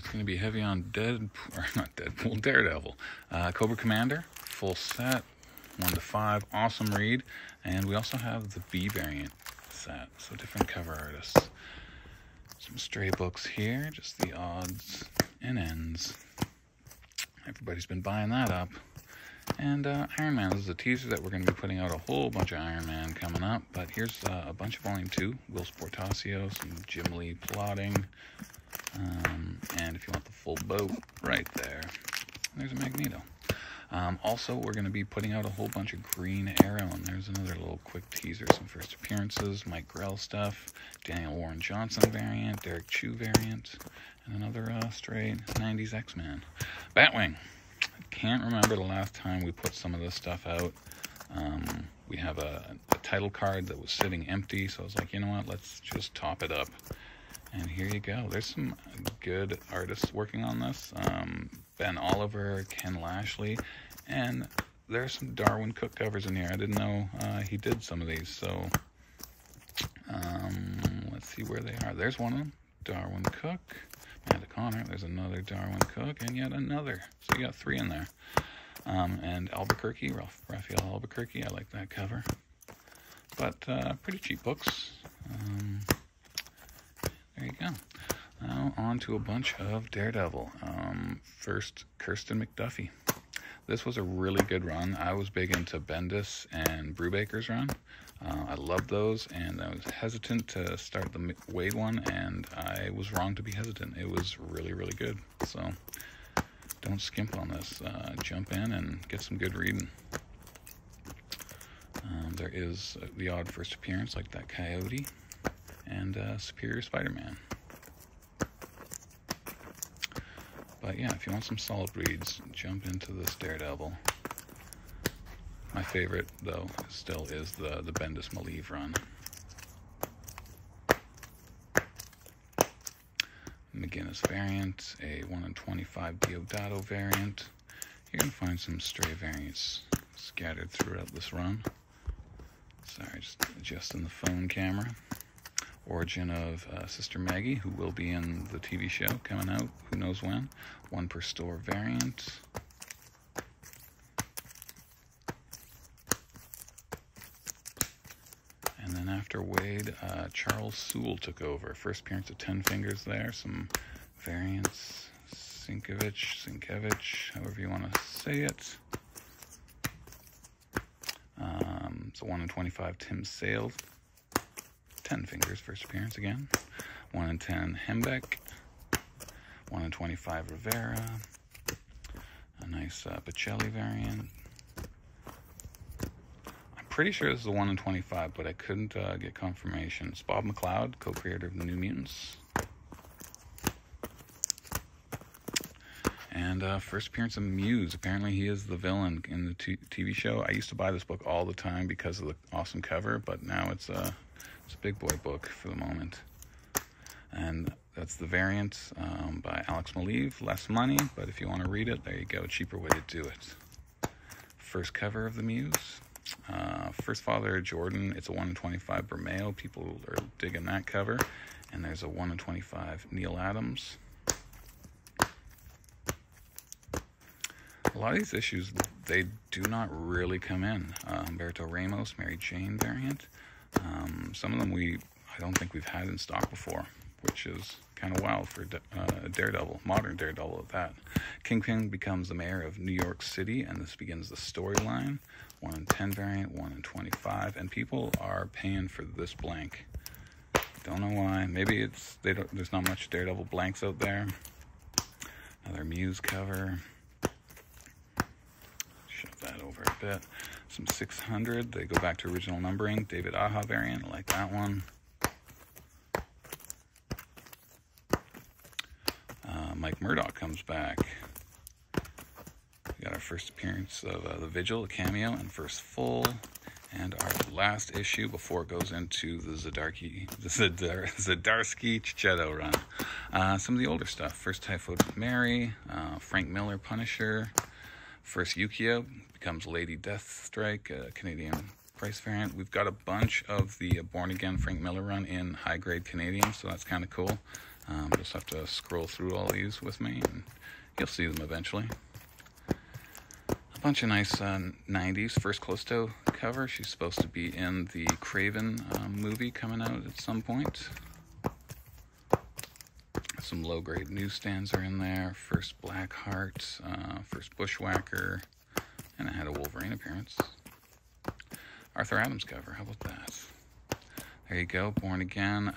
it's going to be heavy on Daredevil. Cobra Commander, full set, 1 to 5, awesome read. And we also have the B variant set, so different cover artists. Some stray books here, just the odds and ends. Everybody's been buying that up. And Iron Man, this is a teaser that we're going to be putting out a whole bunch of Iron Man coming up. But here's a bunch of Volume 2, Will Sportasio, some Jim Lee plotting. And if you want the full boat, right there, there's a Magneto. Also, we're going to be putting out a whole bunch of Green Arrow, and there's another little quick teaser, some first appearances, Mike Grell stuff, Daniel Warren Johnson variant, Derek Chu variant, and another stray 90s X-Men. Batwing. I can't remember the last time we put some of this stuff out. We have a title card that was sitting empty, so I was like, you know what, let's just top it up. And here you go. There's some good artists working on this. Ben Oliver, Ken Lashley, and there's some Darwin Cook covers in here. I didn't know he did some of these, so let's see where they are. There's one of them, Darwin Cook. Amanda Connor, there's another Darwin Cook, and yet another. So you got 3 in there. And Albuquerque, Raphael Albuquerque, I like that cover. But pretty cheap books. There you go. Now on to a bunch of Daredevil. First, Kirsten McDuffie. This was a really good run. I was big into Bendis and Brubaker's run. I loved those, and I was hesitant to start the Wade one, and I was wrong to be hesitant. It was really, really good. So don't skimp on this. Jump in and get some good reading. There is the odd first appearance, like that Coyote, and Superior Spider-Man. But yeah, if you want some solid reads, jump into this Daredevil. My favorite, though, still is the Bendis Malieve run. McGinnis variant, a 1 in 25 Deodato variant. You're going to find some stray variants scattered throughout this run. Sorry, just adjusting the phone camera. Origin of Sister Maggie, who will be in the TV show coming out, who knows when. 1 per store variant. And then after Wade, Charles Soule took over. First appearance of 10 Fingers there. Some variants. Sienkiewicz, however you want to say it. It's a 1 in 25 Tim Sale. 10 Fingers, first appearance again. 1 in 10 Hembeck. 1 in 25 Rivera. A nice Bocelli variant. I'm pretty sure this is a 1 in 25, but I couldn't get confirmation. It's Bob McLeod, co-creator of the New Mutants. And first appearance of Muse. Apparently he is the villain in the TV show. I used to buy this book all the time because of the awesome cover, but now it's a big boy book for the moment. And that's the variant by Alex Maleev. Less money, but if you want to read it, there you go. Cheaper way to do it. First cover of the Muse. First Father Jordan. It's a 1 in 25 Bermeo. People are digging that cover. And there's a 1 in 25 Neil Adams. A lot of these issues, they do not really come in. Humberto Ramos, Mary Jane variant. Some of them I don't think we've had in stock before, which is kind of wild for Daredevil, modern Daredevil at that. Kingpin becomes the mayor of New York City, and this begins the storyline. 1 in 10 variant, 1 in 25, and people are paying for this blank. Don't know why. Maybe there's not much Daredevil blanks out there. Another Muse cover. Shove that over a bit. Some 600. They go back to original numbering. David Aja variant. I like that one. Mike Murdock comes back. We got our first appearance of the Vigil, a cameo, and first full. And our last issue before it goes into the Zdarsky Chichetto run. Some of the older stuff. First Typhoid Mary, Frank Miller Punisher. First Yukio becomes Lady Deathstrike, a Canadian price variant. We've got a bunch of the Born Again Frank Miller run in high grade Canadian, so that's kind of cool. Just have to scroll through all these with me, and you'll see them eventually. A bunch of nice 90s First Callisto cover. She's supposed to be in the Craven movie coming out at some point. Some low-grade newsstands are in there. First Blackheart, first Bushwhacker, and it had a Wolverine appearance. Arthur Adams cover, how about that? There you go, Born Again,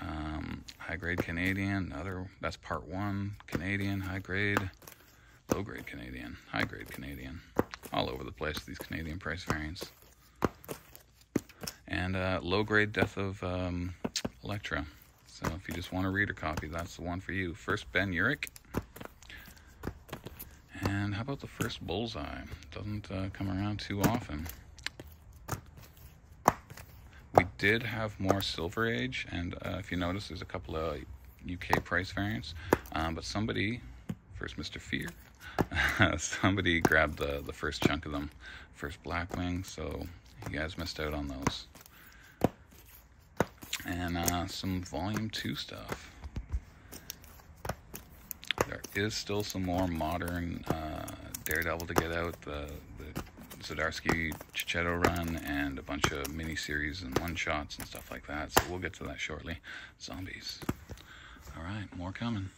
high-grade Canadian, that's part 1, Canadian, high-grade, low-grade Canadian, high-grade Canadian. All over the place, these Canadian price variants. And low-grade Death of Elektra. So if you just want a reader copy, that's the one for you. First Ben Urich. And how about the first Bullseye? Doesn't come around too often. We did have more Silver Age, and if you notice, there's a couple of UK price variants. But somebody, first Mr. Fear, somebody grabbed the first chunk of them, first Blackwing, so you guys missed out on those. And some Volume 2 stuff. There is still some more modern Daredevil to get out, the Zdarsky Chichetto run, and a bunch of miniseries and one-shots and stuff like that, so we'll get to that shortly. Zombies. Alright, more coming.